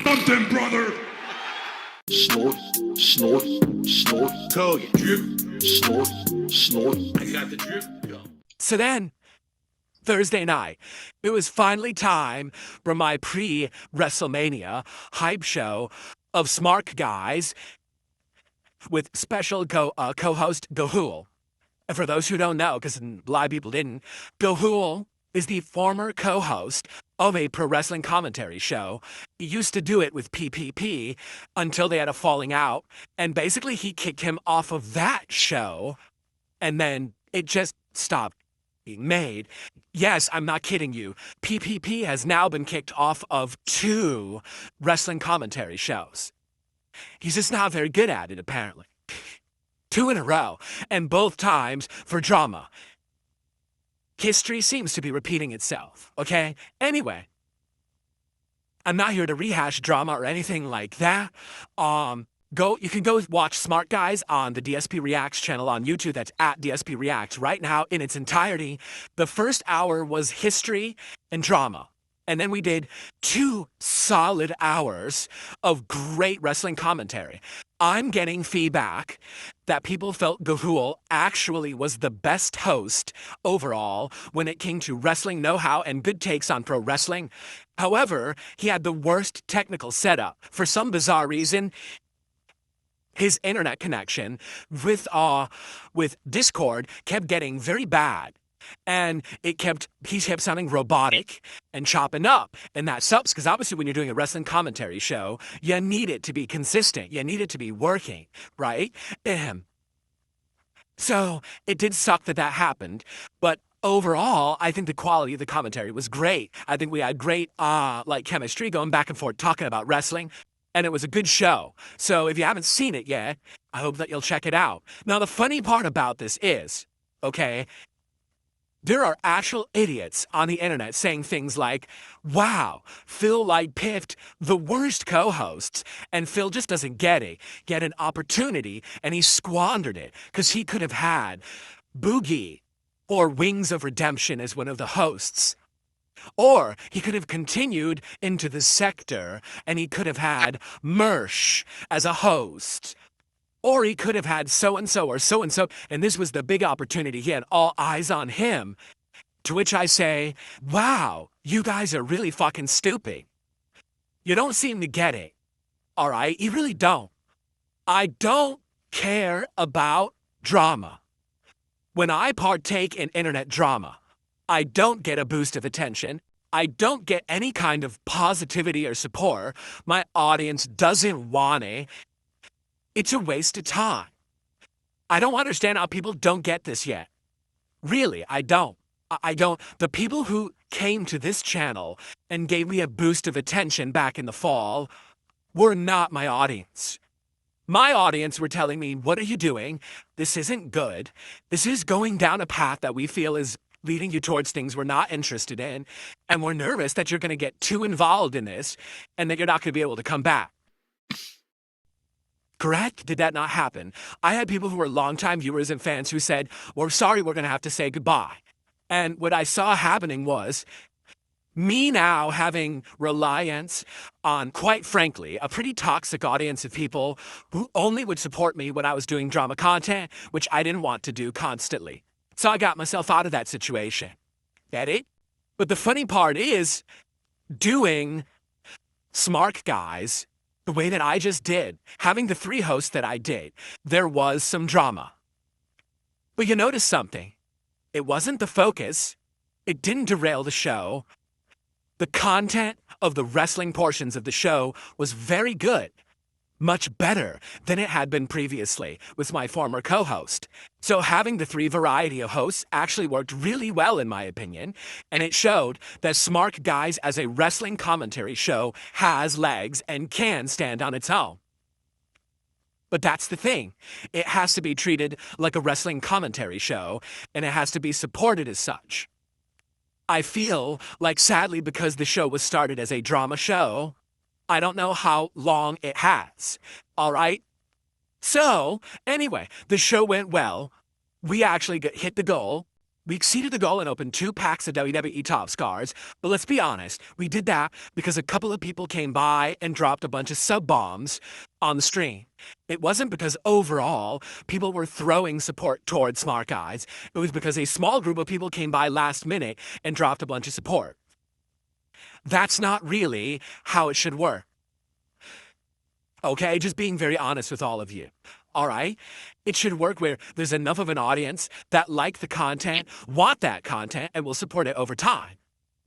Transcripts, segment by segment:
something, brother. Snort, snort, snort. Tell you, drip. Snort, snort. I got the drip. Yo. So then, Thursday night, it was finally time for my pre-WrestleMania hype show of Smark guys with special co-host Gahul. And for those who don't know, because a lot of people didn't, Gahul is the former co-host of a pro wrestling commentary show. He used to do it with PPP until they had a falling out. And basically he kicked him off of that show. And then it just stopped being made. Yes, I'm not kidding you. PPP has now been kicked off of 2 wrestling commentary shows. He's just not very good at it, apparently. 2 in a row, and both times for drama. History seems to be repeating itself, okay? Anyway, I'm not here to rehash drama or anything like that. You can go watch Smart Guys on the DSP Reacts channel on YouTube. That's at DSP Reacts right now in its entirety. The first hour was history and drama. And then we did 2 solid hours of great wrestling commentary. I'm getting feedback that people felt Gahul actually was the best host overall when it came to wrestling know-how and good takes on pro wrestling. However, he had the worst technical setup. For some bizarre reason, his internet connection with Discord kept getting very bad. And he kept sounding robotic and chopping up. And that sucks because obviously when you're doing a wrestling commentary show, you need it to be consistent. You need it to be working, right? So it did suck that happened. But overall, I think the quality of the commentary was great. I think we had great chemistry going back and forth talking about wrestling. And it was a good show. So if you haven't seen it yet, I hope that you'll check it out. Now, the funny part about this is, okay, there are actual idiots on the internet saying things like, wow, Phil picked the worst co-hosts, and Phil just doesn't get an opportunity, and he squandered it because he could have had Boogie or Wings of Redemption as one of the hosts. Or he could have continued into the sector, and he could have had Mersh as a host. Or he could have had so-and-so or so-and-so, and this was the big opportunity. He had all eyes on him. To which I say, wow, you guys are really fucking stupid. You don't seem to get it. All right? You really don't. I don't care about drama. When I partake in internet drama, I don't get a boost of attention. I don't get any kind of positivity or support. My audience doesn't want it. It's a waste of time. I don't understand how people don't get this yet. Really, I don't. I don't. The people who came to this channel and gave me a boost of attention back in the fall were not my audience. My audience were telling me, what are you doing? This isn't good. This is going down a path that we feel is leading you towards things we're not interested in, and we're nervous that you're going to get too involved in this and that you're not going to be able to come back. Correct? Did that not happen? I had people who were longtime viewers and fans who said, we're sorry, we're going to have to say goodbye. And what I saw happening was me now having reliance on, quite frankly, a pretty toxic audience of people who only would support me when I was doing drama content, which I didn't want to do constantly. So I got myself out of that situation. Get it? But the funny part is, doing Smark Guys the way that I just did, having the 3 hosts that I did, there was some drama. But you notice something. It wasn't the focus. It didn't derail the show. The content of the wrestling portions of the show was very good. Much better than it had been previously with my former co-host. So having the 3 variety of hosts actually worked really well in my opinion, and it showed that Smark Guys as a wrestling commentary show has legs and can stand on its own. But that's the thing. It has to be treated like a wrestling commentary show, and it has to be supported as such. I feel like sadly because the show was started as a drama show, I don't know how long it has, all right? So, anyway, the show went well. We actually hit the goal. We exceeded the goal and opened 2 packs of WWE Top Scars, but let's be honest, we did that because a couple of people came by and dropped a bunch of sub-bombs on the stream. It wasn't because overall people were throwing support towards Smart Guys. It was because a small group of people came by last minute and dropped a bunch of support. That's not really how it should work. Okay, just being very honest with all of you. All right? It should work where there's enough of an audience that like the content, want that content, and will support it over time.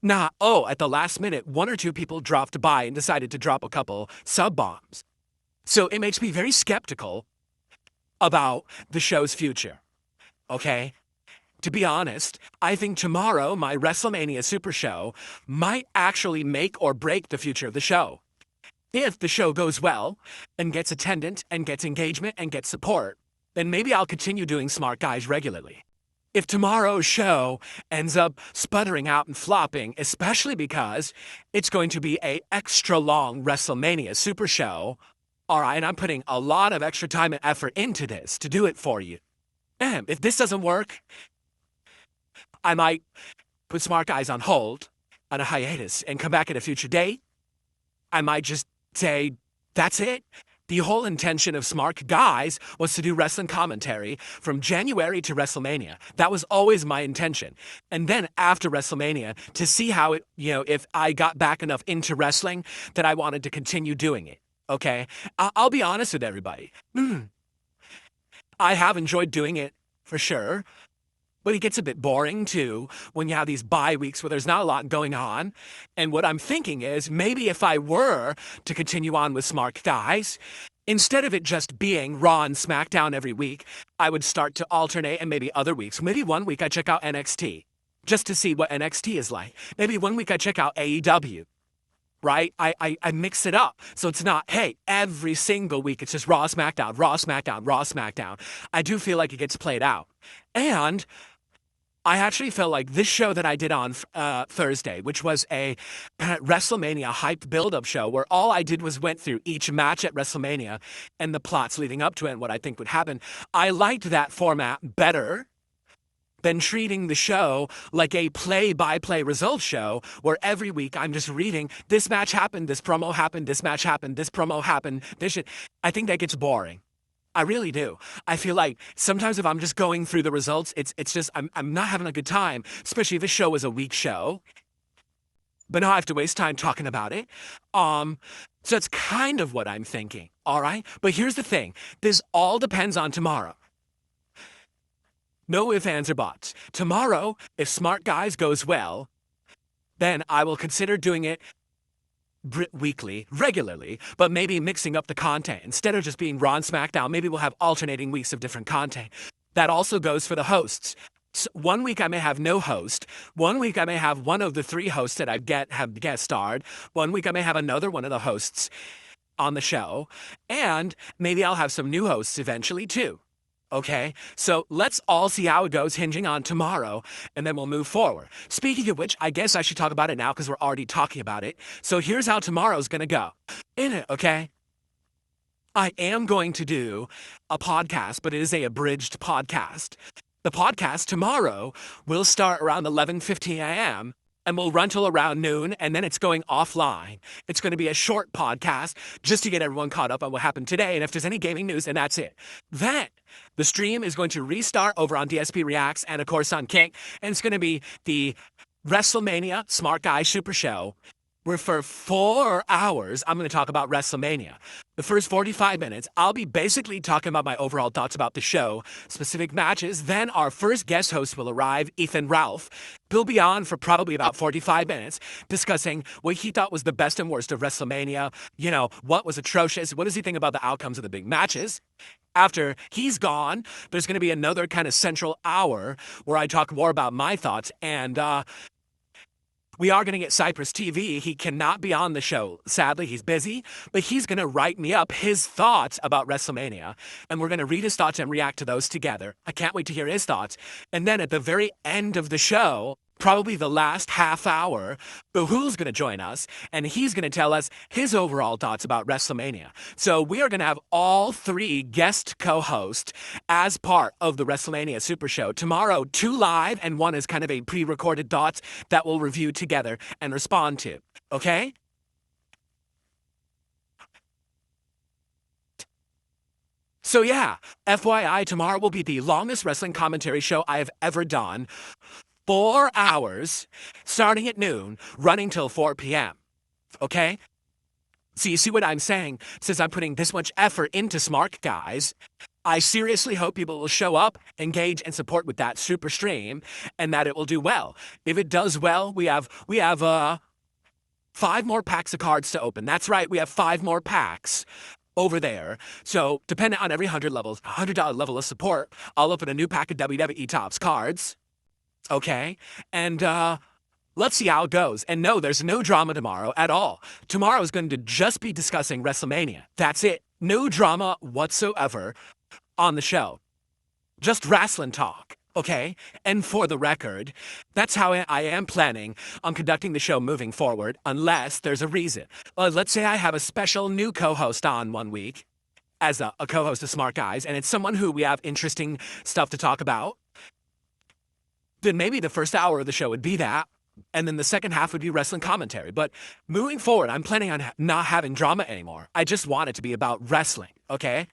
Not, at the last minute, 1 or 2 people dropped by and decided to drop a couple sub-bombs. So it makes me very skeptical about the show's future. Okay? To be honest, I think tomorrow, my WrestleMania Super Show might actually make or break the future of the show. If the show goes well and gets attendance and gets engagement and gets support, then maybe I'll continue doing Smart Guys regularly. If tomorrow's show ends up sputtering out and flopping, especially because it's going to be an extra long WrestleMania Super Show, all right, and I'm putting a lot of extra time and effort into this to do it for you. And if this doesn't work, I might put Smart Guys on hold, on a hiatus, and come back at a future date. I might just say, that's it. The whole intention of Smark Guys was to do wrestling commentary from January to WrestleMania. That was always my intention. And then after WrestleMania, to see how it, if I got back enough into wrestling that I wanted to continue doing it. Okay? I'll be honest with everybody. I have enjoyed doing it, for sure. But it gets a bit boring, too, when you have these bye weeks where there's not a lot going on. And what I'm thinking is, maybe if I were to continue on with Smark Guys, instead of it just being Raw and SmackDown every week, I would start to alternate, and maybe other weeks. Maybe one week I check out NXT, just to see what NXT is like. Maybe one week I check out AEW. Right? I mix it up. So it's not, hey, every single week it's just Raw, SmackDown, Raw, SmackDown, Raw, SmackDown. I do feel like it gets played out. And I actually felt like this show that I did on Thursday, which was a WrestleMania hype build-up show where all I did was went through each match at WrestleMania and the plots leading up to it and what I think would happen. I liked that format better than treating the show like a play-by-play results show where every week I'm just reading, this match happened, this promo happened, this match happened, this promo happened, this shit. I think that gets boring. I really do. I feel like sometimes if I'm just going through the results, it's just, I'm not having a good time, especially if the show is a weak show. But now I have to waste time talking about it. So that's kind of what I'm thinking, all right? But here's the thing. This all depends on tomorrow. No ifs, ands, or buts. Tomorrow, if Smart Guys goes well, then I will consider doing it weekly, regularly, but maybe mixing up the content. Instead of just being Raw and SmackDown, maybe we'll have alternating weeks of different content. That also goes for the hosts. So one week I may have no host. One week I may have one of the 3 hosts that I have guest starred. One week I may have another one of the hosts on the show. And maybe I'll have some new hosts eventually too. Okay, so let's all see how it goes, hinging on tomorrow, and then we'll move forward. Speaking of which, I guess I should talk about it now because we're already talking about it. So here's how tomorrow's going to go. In it, okay? I am going to do a podcast, but it is a abridged podcast. The podcast tomorrow will start around 11:15 a.m., and we'll run till around noon, and then it's going offline. It's going to be a short podcast just to get everyone caught up on what happened today, and if there's any gaming news, and that's it. Then the stream is going to restart over on DSP Reacts and, of course, on Kick, and it's going to be the WrestleMania Smart Guy Super Show, where for 4 hours, I'm going to talk about WrestleMania. The first 45 minutes, I'll be basically talking about my overall thoughts about the show, specific matches. Then our first guest host will arrive, Ethan Ralph. He'll be on for probably about 45 minutes, discussing what he thought was the best and worst of WrestleMania, what was atrocious, what does he think about the outcomes of the big matches. After he's gone, there's going to be another kind of central hour where I talk more about my thoughts, and we are going to get Cypress TV. He cannot be on the show. Sadly, he's busy, but he's going to write me up his thoughts about WrestleMania, and we're going to read his thoughts and react to those together. I can't wait to hear his thoughts. And then at the very end of the show, probably the last half hour, Bahul's going to join us, and he's going to tell us his overall thoughts about WrestleMania. So we are going to have all 3 guest co-hosts as part of the WrestleMania Super Show. Tomorrow, 2 live, and 1 is kind of a pre-recorded thoughts that we'll review together and respond to. Okay? So yeah, FYI, tomorrow will be the longest wrestling commentary show I have ever done. 4 hours, starting at noon, running till 4 p.m. Okay? So you see what I'm saying? Since I'm putting this much effort into Smark, guys, I seriously hope people will show up, engage, and support with that super stream, and that it will do well. If it does well, we have 5 more packs of cards to open. That's right, we have 5 more packs over there. So, depending on every $100 level of support, I'll open a new pack of WWE Topps cards. Okay? And, let's see how it goes. And no, there's no drama tomorrow at all. Tomorrow is going to just be discussing WrestleMania. That's it. No drama whatsoever on the show. Just wrestling talk. Okay? And for the record, that's how I am planning on conducting the show moving forward, unless there's a reason. Let's say I have a special new co-host on one week as a co-host of Smart Guys, and it's someone who we have interesting stuff to talk about. Then maybe the first hour of the show would be that, and then the second half would be wrestling commentary. But moving forward, I'm planning on not having drama anymore. I just want it to be about wrestling, okay?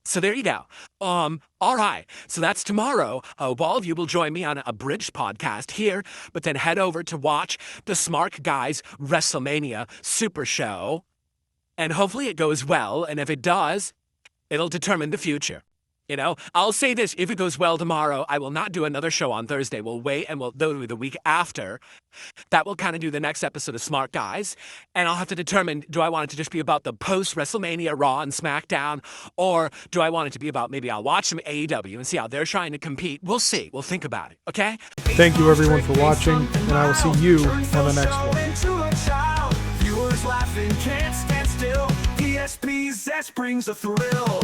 So there you go. All right. So that's tomorrow. Hope all of you will join me on a bridge podcast here, but then head over to watch the Smark Guys WrestleMania Super Show. And hopefully it goes well. And if it does, it'll determine the future. You know, I'll say this, if it goes well tomorrow, I will not do another show on Thursday. We'll wait and we'll do the week after. That will kind of do the next episode of Smart Guys. And I'll have to determine, do I want it to just be about the post-WrestleMania Raw and SmackDown? Or do I want it to be about, maybe I'll watch some AEW and see how they're trying to compete? We'll see. We'll think about it, okay? Thank you everyone for watching, and I will see you on the next one. Viewers laughing, can't stand still. DSP Zest brings a thrill.